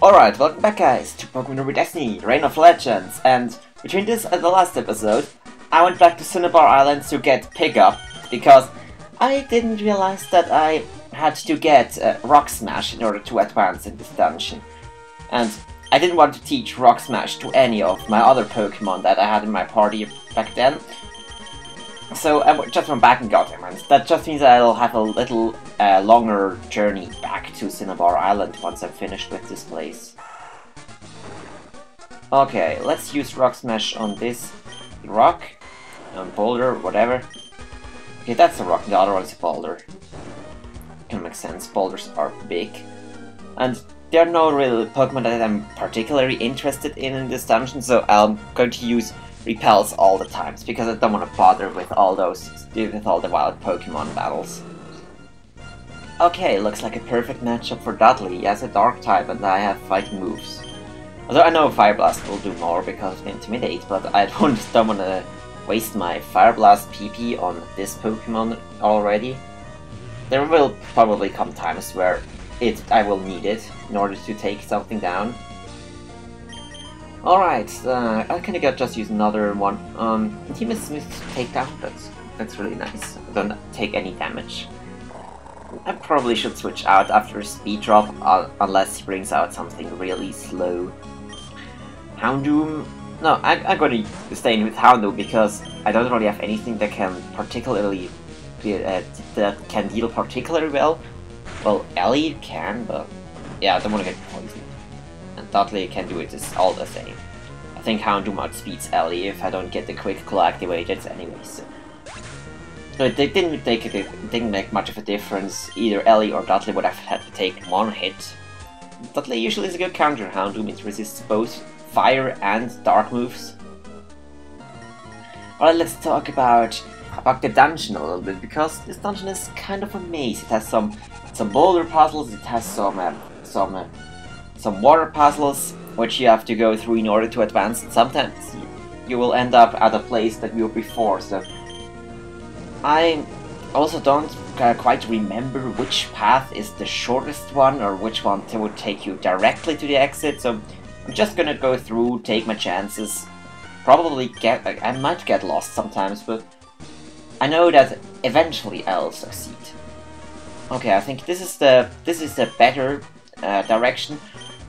Alright, welcome back guys to Pokemon Ruby Destiny, Reign of Legends, and between this and the last episode, I went back to Cinnabar Island to get Pickup, because I didn't realize that I had to get Rock Smash in order to advance in this dungeon. And I didn't want to teach Rock Smash to any of my other Pokemon that I had in my party back then. So I just went back and got him, and that just means I'll have a little longer journey back to Cinnabar Island once I'm finished with this place. Okay, let's use Rock Smash on this rock, boulder, whatever. Okay, that's a rock, the other one's a boulder. Can make sense, boulders are big. And there are no real Pokemon that I'm particularly interested in this dungeon, so I'm going to use repels all the times, because I don't want to bother with all the wild Pokemon battles. Okay, looks like a perfect matchup for Dudley. He has a dark type and I have fighting moves. Although I know Fire Blast will do more because of Intimidate, but I don't want to waste my Fire Blast PP on this Pokemon already. There will probably come times where I will need it in order to take something down. Alright, I can just use another one. Team is smooth takedown, that's really nice. I don't take any damage. I probably should switch out after a speed drop, unless he brings out something really slow. Houndoom? No, I'm going to stay in with Houndoom because I don't really have anything that can particularly deal particularly well. Well, Ellie can, but yeah, I don't want to get poisoned. And Dudley can do it all the same. I think Houndoom outspeeds Ellie if I don't get the quick claw activated anyways. So it didn't make much of a difference. Either Ellie or Dudley would have had to take one hit. Dudley usually is a good counter. Houndoom, it resists both fire and dark moves. Alright, let's talk about the dungeon a little bit, because this dungeon is kind of a maze. It has some boulder puzzles, it has some water puzzles, which you have to go through in order to advance. Sometimes you will end up at a place that you were before, so I also don't quite remember which path is the shortest one or which one would take you directly to the exit, so I'm just gonna go through, take my chances. Probably I might get lost sometimes, but I know that eventually I'll succeed. Okay, I think this is the better direction.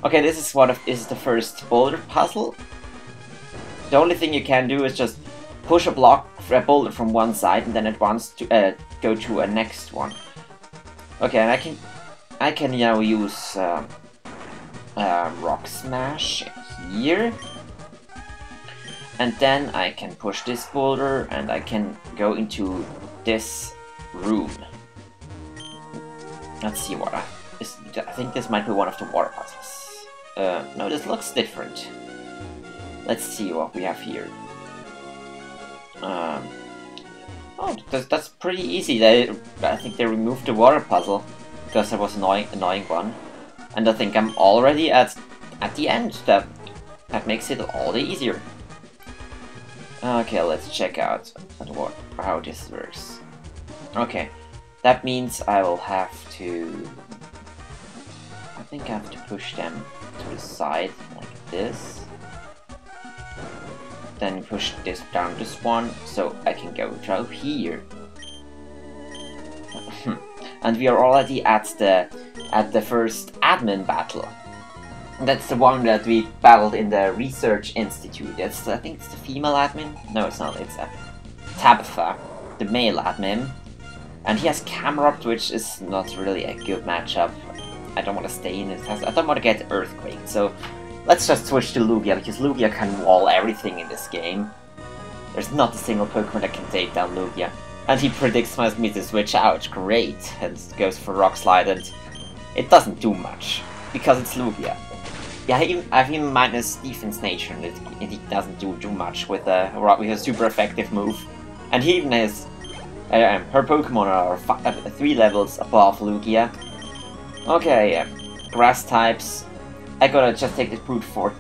Okay, this is the first boulder puzzle. The only thing you can do is just push a boulder from one side, and then it wants to go to a next one. Okay, and I can now use Rock Smash here, and then I can push this boulder, and I can go into this room. Let's see what I think this might be one of the water puzzles. No, this looks different. Let's see what we have here. Oh, that's pretty easy. I think they removed the water puzzle because there was an annoying one, and I think I'm already at the end. That makes it all the easier. Okay, let's check out how this works. Okay, that means I will have to. I think I have to push them to the side like this. Then push this down this one, so I can go through here. And we are already at the first admin battle. That's the one that we battled in the Research Institute. I think it's the female admin. No, it's not. It's Tabitha, the male admin, and he has Camerupt, which is not really a good matchup. I don't want to stay in it. I don't want to get Earthquake, so let's just switch to Lugia, because Lugia can wall everything in this game. There's not a single Pokemon that can take down Lugia. And he predicts me to switch out, great, and goes for Rock Slide, and it doesn't do much, because it's Lugia. Yeah, I have even minus defense nature, and it doesn't do much with a super effective move. And he even has, her Pokemon are 3 levels above Lugia. Okay, grass types. I gotta just take the brute force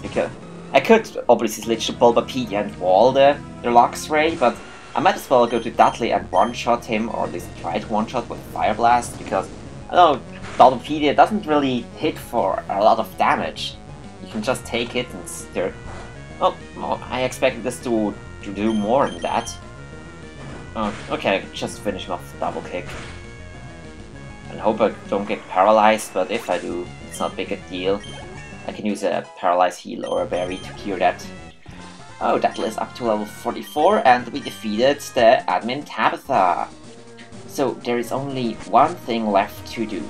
because I could obviously switch to Bulbapedia and wall the Luxray, but I might as well go to Dudley and one-shot him, or at least try to one-shot with Fire Blast, because I don't know, Dolphidia doesn't really hit for a lot of damage. You can just take it and stir. Oh, I expected this to do more than that. Oh, okay, just finish him off with double kick. And hope I don't get paralyzed, but if I do, it's not big a deal. I can use a paralyze heal or a berry to cure that. Oh, that is up to level 44, and we defeated the admin Tabitha. So there is only one thing left to do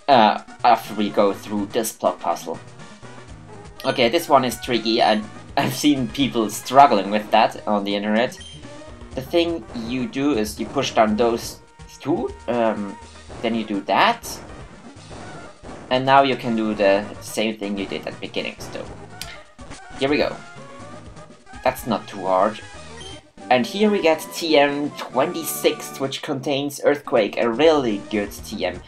after we go through this block puzzle. Okay, this one is tricky, and I've seen people struggling with that on the internet. The thing you do is you push down those two, then you do that, and now you can do the same thing you did at the beginning. So here we go. That's not too hard. And here we get TM 26, which contains Earthquake, a really good TM.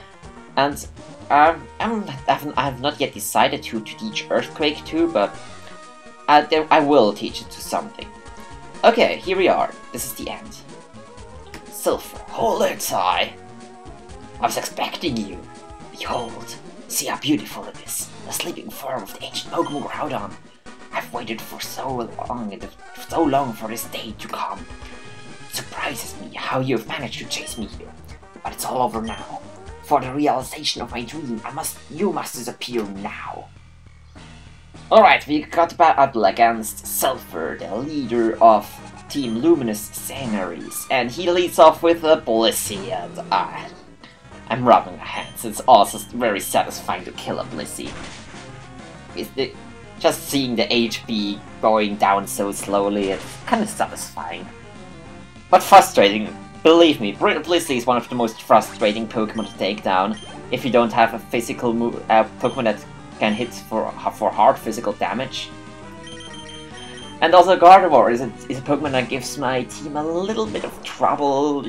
And I've not yet decided who to teach Earthquake to, but I will teach it to something. Okay, here we are. This is the end. Xilfer, hold it high. I was expecting you. Behold, see how beautiful it is. The sleeping form of the ancient Pokemon Groudon. I've waited for so long for this day to come. It surprises me how you've managed to chase me here. But it's all over now. For the realization of my dream, you must disappear now. Alright, we got a battle against Xilfer, the leader of Team Luminous Sceneries, and he leads off with a Blissey, and I'm rubbing my hands. It's also very satisfying to kill a Blissey. Just seeing the HP going down so slowly, it's kind of satisfying. But frustrating. Believe me, Blissey is one of the most frustrating Pokemon to take down if you don't have a physical Pokemon that can hit for hard physical damage. And also Gardevoir is a Pokemon that gives my team a little bit of trouble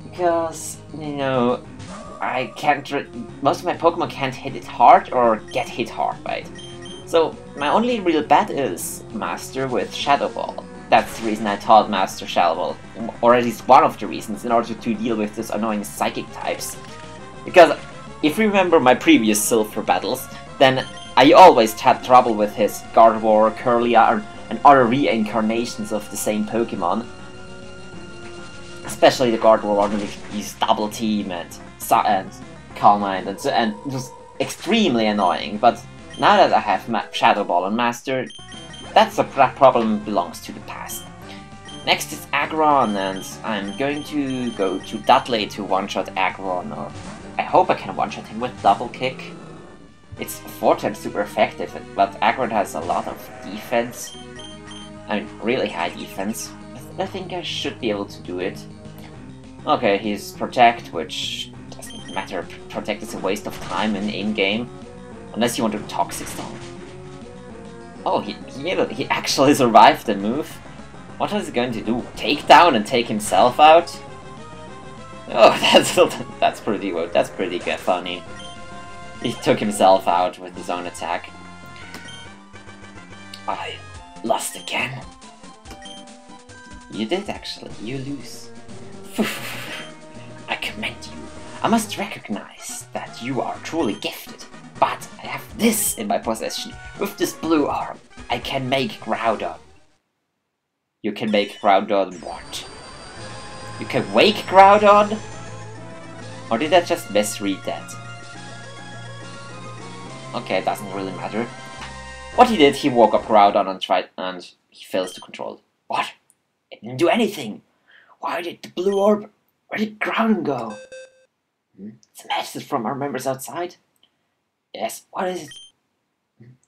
because, you know, most of my Pokemon can't hit it hard or get hit hard by it. So my only real bet is Master with Shadow Ball. That's the reason I taught Master Shadow Ball, or at least one of the reasons, in order to deal with this annoying psychic types. Because if you remember my previous Xilfer battles, then I always had trouble with his Gardevoir, Kirlia, and other reincarnations of the same Pokemon. Especially the Gardevoir one with his Double Team and Calm Mind, and it was extremely annoying. But now that I have Shadow Ball and Master, that problem belongs to the past. Next is Aggron, and I'm going to go to Dudley to one-shot Aggron, or I hope I can one-shot him with Double Kick. It's 4 times super effective, but Aggron has a lot of defense. I mean, really high defense. I think I should be able to do it. Okay, he's Protect, which doesn't matter. Protect is a waste of time in-game, unless you want to Toxic Stone. Oh, he actually survived the move. What is he going to do? Take down and take himself out? Oh, that's pretty good. That's pretty good, funny. He took himself out with his own attack. I lost again. You did actually. You lose. I commend you. I must recognize that you are truly gifted. But I have this in my possession. With this blue arm, I can make Groudon. You can make Groudon what? You can wake Groudon? Or did I just misread that? Okay, it doesn't really matter. What he did, he woke up Groudon and he fails to control it. What? It didn't do anything. Why did the blue orb? Where did Groudon go? It's a message from our members outside. Yes, what is it?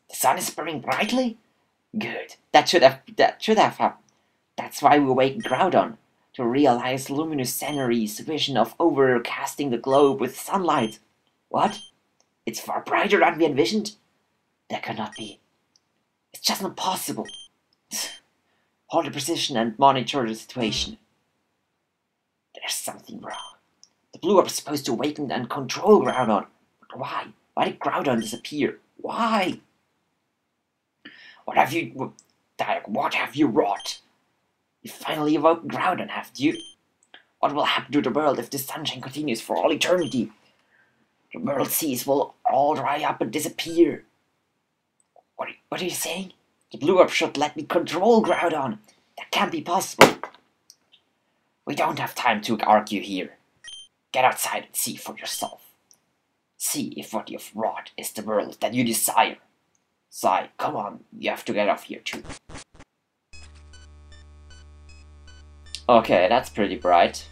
The sun is burning brightly? Good. That should have happened. That's why we awakened Groudon, to realize Luminous Scenery's vision of overcasting the globe with sunlight. What? It's far brighter than we envisioned? That cannot be. It's just not possible. Hold the precision and monitor the situation. There's something wrong. The blue orb is supposed to awaken and control Groudon. But why? Why did Groudon disappear? Why? What have you wrought? You finally awoke Groudon, haven't you? What will happen to the world if this sunshine continues for all eternity? The world seas will all dry up and disappear. What are you saying? The Blue Orb should let me control Groudon. That can't be possible. We don't have time to argue here. Get outside and see for yourself. See if what you've wrought is the world that you desire. Sai, come on, you have to get off here too. Okay, that's pretty bright.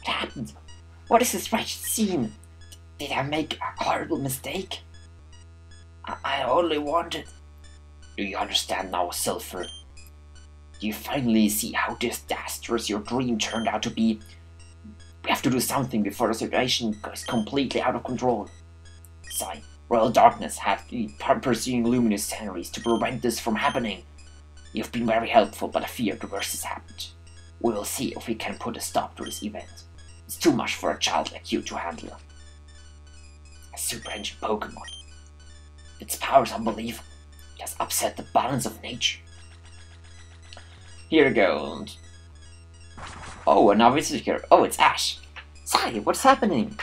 What happened? What is this wretched scene? Did I make a horrible mistake? I only wanted... Do you understand now, Xilfer? Do you finally see how disastrous your dream turned out to be? We have to do something before the situation goes completely out of control. Sai, Royal Darkness had been pursuing luminous sceneries to prevent this from happening. You've been very helpful, but I fear the worst has happened. We will see if we can put a stop to this event. It's too much for a child like you to handle. A super ancient Pokemon. Its power is unbelievable. It has upset the balance of nature. Here we go. And... oh, a novice here. Oh, it's Ash. Sai, what's happening?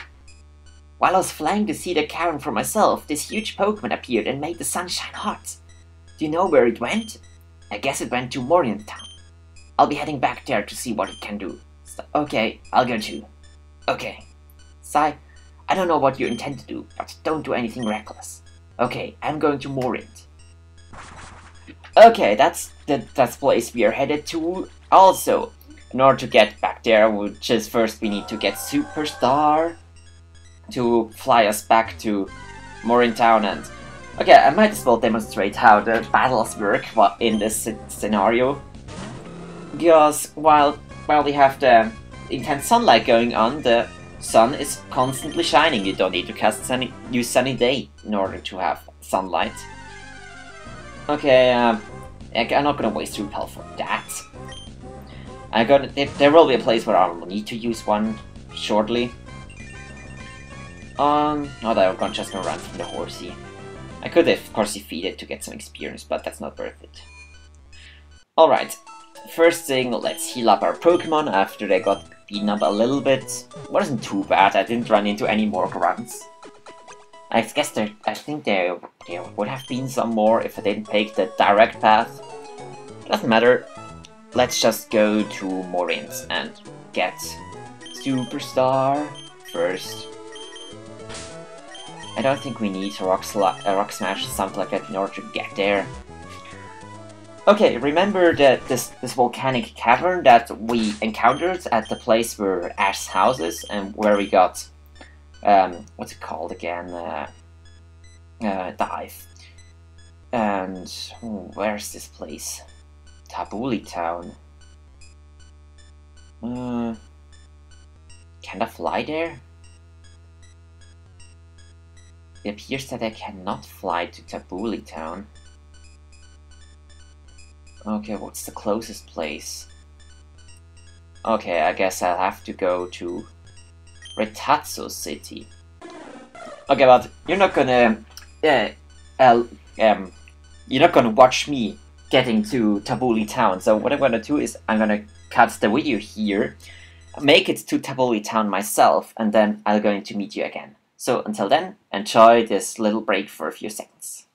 While I was flying to Seaflor Cavern for myself, this huge Pokemon appeared and made the sunshine hot. Do you know where it went? I guess it went to Morian Town. I'll be heading back there to see what it can do. So, okay, I'll go too. Okay. Sai, I don't know what you intend to do, but don't do anything reckless. Okay, I'm going to Morint. Okay, that's the place we are headed to. Also, in order to get back there, first we need to get Superstar to fly us back to Morint Town. And okay, I might as well demonstrate how the battles work in this scenario. Because while we have the intense sunlight going on, the sun is constantly shining. You don't need to use Sunny Day in order to have sunlight. Okay, I'm not gonna waste Repel for that. There will be a place where I will need to use one shortly. Not that I'm just gonna run from the Horsey. I could of course defeat it to get some experience, but that's not worth it. Alright, first thing, let's heal up our Pokemon after they got beaten up a little bit. Wasn't too bad, I didn't run into any more grunts. I think there would have been some more if I didn't take the direct path. Doesn't matter. Let's just go to Morint and get Superstar first. I don't think we need a Rock Smash or something like that in order to get there. Okay, remember that this volcanic cavern that we encountered at the place where Ash's house is and where we got what's it called again? Dive. And where's this place? Tabuli Town. Can I fly there? It appears that I cannot fly to Tabuli Town. Okay, what's the closest place? Okay, I guess I'll have to go to Retazzo City. Okay, but you're not gonna watch me getting to Tabuli Town. So what I'm gonna do is I'm gonna cut the video here, make it to Tabuli Town myself, and then I'm going to meet you again. So until then, enjoy this little break for a few seconds.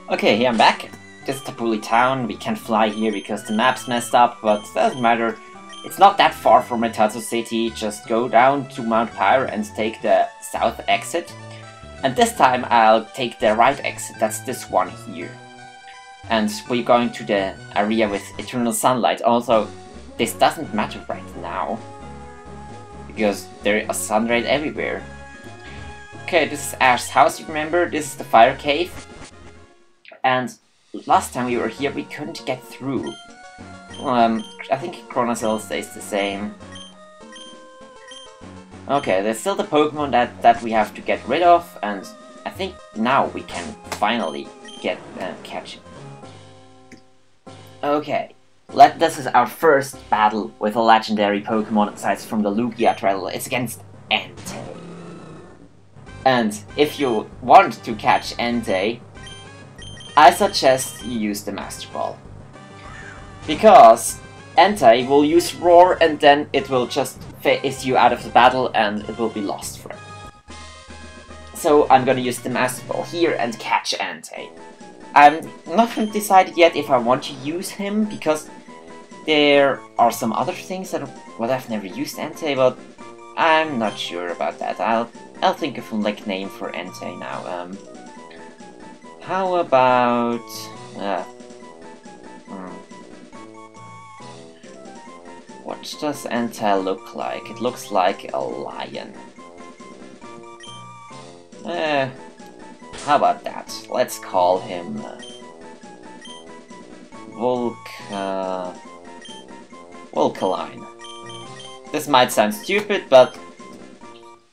Okay, here I'm back. This is Tabuli Town. We can't fly here because the map's messed up, but it doesn't matter. It's not that far from Retazzo City. Just go down to Mount Pyre and take the south exit. And this time I'll take the right exit. That's this one here. And we're going to the area with eternal sunlight. Also, this doesn't matter right now, because there is sunlight everywhere. Okay, this is Ash's house, you remember? This is the fire cave. And last time we were here, we couldn't get through. I think Chronosil stays the same. Okay, there's still the Pokemon that we have to get rid of, and I think now we can finally catch it. Okay, this is our first battle with a legendary Pokemon aside from the Lugia Trail. It's against Entei. And if you want to catch Entei, I suggest you use the Master Ball. Because Entei will use Roar and then it will just phase you out of the battle and it will be lost forever. So I'm gonna use the Master Ball here and catch Entei. I'm not decided yet if I want to use him, because there are some other things that I've never used Entei, but I'm not sure about that. I'll think of a nickname for Entei now. How about what does Entei look like? It looks like a lion. How about that? Let's call him Volcaline. This might sound stupid, but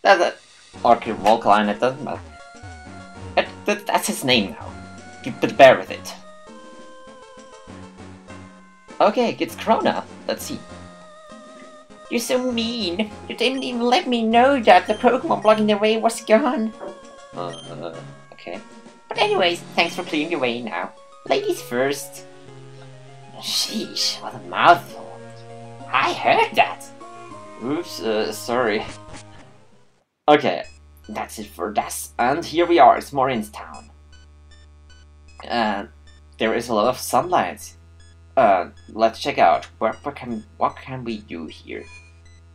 okay, Volcaline, it doesn't matter. That's his name now. But bear with it. Okay, it's Krona. Let's see. You're so mean. You didn't even let me know that the Pokemon blocking the way was gone. Okay. But anyways, thanks for clearing the way now. Ladies first. Sheesh, what a mouthful. I heard that. Oops, sorry. Okay, that's it for this. And here we are, it's Morin's town. There is a lot of sunlight. Let's check out what can we do here.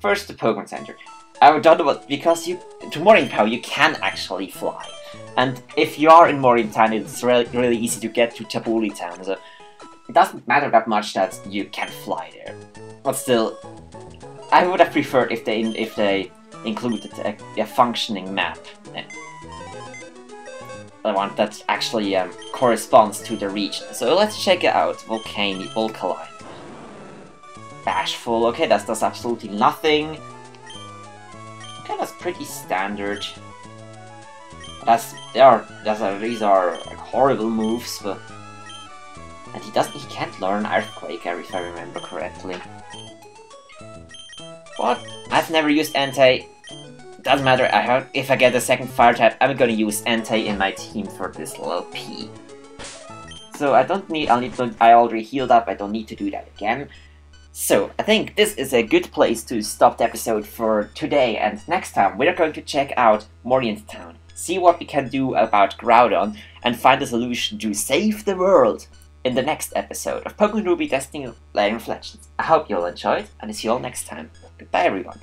First, the Pokemon Center. I don't know what, because to Morin Town you can actually fly, and if you are in Morin Town, it's really easy to get to Tabuli Town. So it doesn't matter that much that you can fly there. But still, I would have preferred if they included a functioning map. The one that actually corresponds to the region. So let's check it out. Volcaline. Bashful. Okay, that does absolutely nothing. Okay, that's pretty standard. These are like horrible moves, but and he can't learn Earthquake, if I remember correctly. But I've never used Entei. Doesn't matter. If I get a second fire type, I'm gonna use Entei in my team for this little P. So I already healed up. I don't need to do that again. So I think this is a good place to stop the episode for today. And next time we're going to check out Morin's Town, see what we can do about Groudon, and find a solution to save the world in the next episode of Pokemon Ruby Destiny Layer Reflections. I hope you'll enjoy it, and see you all next time. Goodbye, everyone.